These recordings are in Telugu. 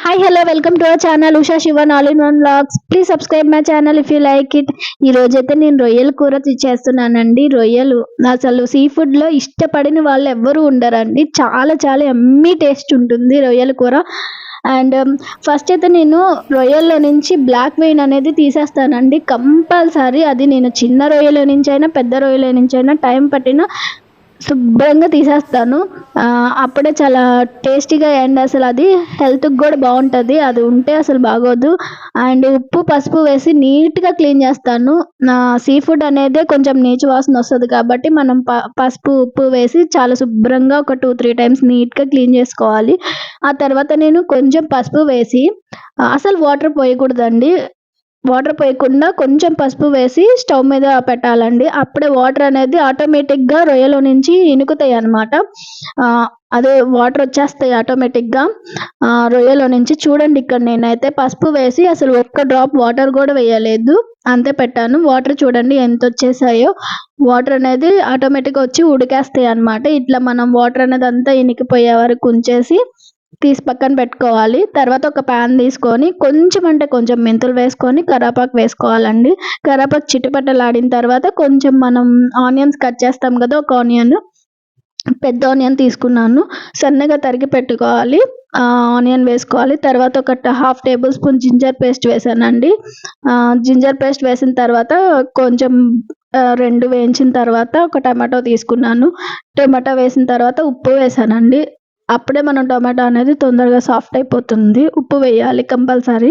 Hi hello welcome to our channel Usha Shivan all in one vlogs. Please subscribe my channel if you like it. ఈ రోజైతే నేను రొయ్యల కూర చేస్తున్నానండి. రొయ్యలు అసలు సీ ఫుడ్లో ఇష్టపడిన వాళ్ళు ఎవ్వరూ ఉండరండి. చాలా చాలా ఎమ్మీ టేస్ట్ ఉంటుంది రొయ్యల కూర. అండ్ ఫస్ట్ అయితే నేను రొయ్యల్లో నుంచి బ్లాక్ వెయిన్ అనేది తీసేస్తానండి కంపల్సరీ. అది నేను చిన్న రొయ్యల నుంచి అయినా పెద్ద రొయ్యల నుంచి అయినా టైం పట్టిన శుభ్రంగా తీసేస్తాను. అప్పుడే చాలా టేస్టీగా అండ్ అసలు అది హెల్త్కి కూడా బాగుంటుంది. అది ఉంటే అసలు బాగోదు. అండ్ ఉప్పు పసుపు వేసి నీట్గా క్లీన్ చేస్తాను. సీ ఫుడ్ అనేది కొంచెం నీచు వాసన వస్తుంది కాబట్టి మనం పసుపు ఉప్పు వేసి చాలా శుభ్రంగా ఒక 2-3 టైమ్స్ నీట్గా క్లీన్ చేసుకోవాలి. ఆ తర్వాత నేను కొంచెం పసుపు వేసి అసలు వాటర్ పోయకూడదండి. వాటర్ పోయకుండా కొంచెం పసుపు వేసి స్టవ్ మీద పెట్టాలండి. అప్పుడే వాటర్ అనేది ఆటోమేటిక్గా రొయ్యలో నుంచి ఇనుకుతాయి అన్నమాట. అదే వాటర్ వచ్చేస్తాయి ఆటోమేటిక్గా రొయ్యలో నుంచి. చూడండి, ఇక్కడ నేనైతే పసుపు వేసి అసలు ఒక్క డ్రాప్ వాటర్ కూడా వేయలేదు, అంతే పెట్టాను. వాటర్ చూడండి ఎంత వచ్చేసాయో. వాటర్ అనేది ఆటోమేటిక్గా వచ్చి ఉడికేస్తాయి అన్నమాట. ఇట్లా మనం వాటర్ అనేది అంతా ఇనికిపోయే వరకు ఉంచేసి తీసి పక్కన పెట్టుకోవాలి. తర్వాత ఒక ప్యాన్ తీసుకొని కొంచెం అంటే కొంచెం మెంతులు వేసుకొని కరివేపాకు వేసుకోవాలండి. కరివేపాకు చిటపటలాడిన తర్వాత కొంచెం మనం ఆనియన్స్ కట్ చేస్తాం కదా, ఒక పెద్ద ఆనియన్ తీసుకున్నాను, సన్నగా తరిగి పెట్టుకోవాలి. ఆనియన్ వేసుకోవాలి. తర్వాత ఒక 1/2 టేబుల్ స్పూన్ జింజర్ పేస్ట్ వేసానండి. జింజర్ పేస్ట్ వేసిన తర్వాత కొంచెం 2 వేయించిన తర్వాత ఒక టమాటో తీసుకున్నాను. టమాటో వేసిన తర్వాత ఉప్పు వేసానండి. అప్పుడే మనం టొమాటో అనేది తొందరగా సాఫ్ట్ అయిపోతుంది. ఉప్పు వేయాలి కంపల్సరీ.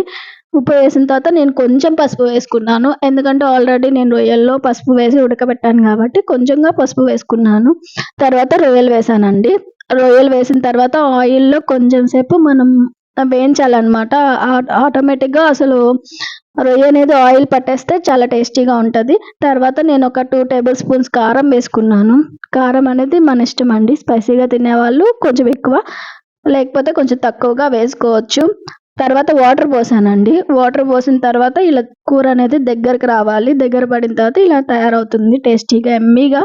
ఉప్పు వేసిన తర్వాత నేను కొంచెం పసుపు వేసుకున్నాను. ఎందుకంటే ఆల్రెడీ నేను రొయ్యల్లో పసుపు వేసి ఉడకబెట్టాను కాబట్టి కొంచెంగా పసుపు వేసుకున్నాను. తర్వాత రొయ్యలు వేసానండి. రొయ్యలు వేసిన తర్వాత ఆయిల్లో కొంచెం సేపు మనం వేయించాలన్నమాట. ఆటోమేటిక్గా అసలు రొయ్య అనేది ఆయిల్ పట్టేస్తే చాలా టేస్టీగా ఉంటుంది. తర్వాత నేను ఒక 2 టేబుల్ స్పూన్స్ కారం వేసుకున్నాను. కారం అనేది మన ఇష్టం అండి. స్పైసీగా తినేవాళ్ళు కొంచెం ఎక్కువ, లేకపోతే కొంచెం తక్కువగా వేసుకోవచ్చు. తర్వాత వాటర్ పోసానండి. వాటర్ పోసిన తర్వాత ఇలా కూర అనేది దగ్గరకు రావాలి. దగ్గర పడిన తర్వాత ఇలా తయారవుతుంది టేస్టీగా ఎమ్మీగా.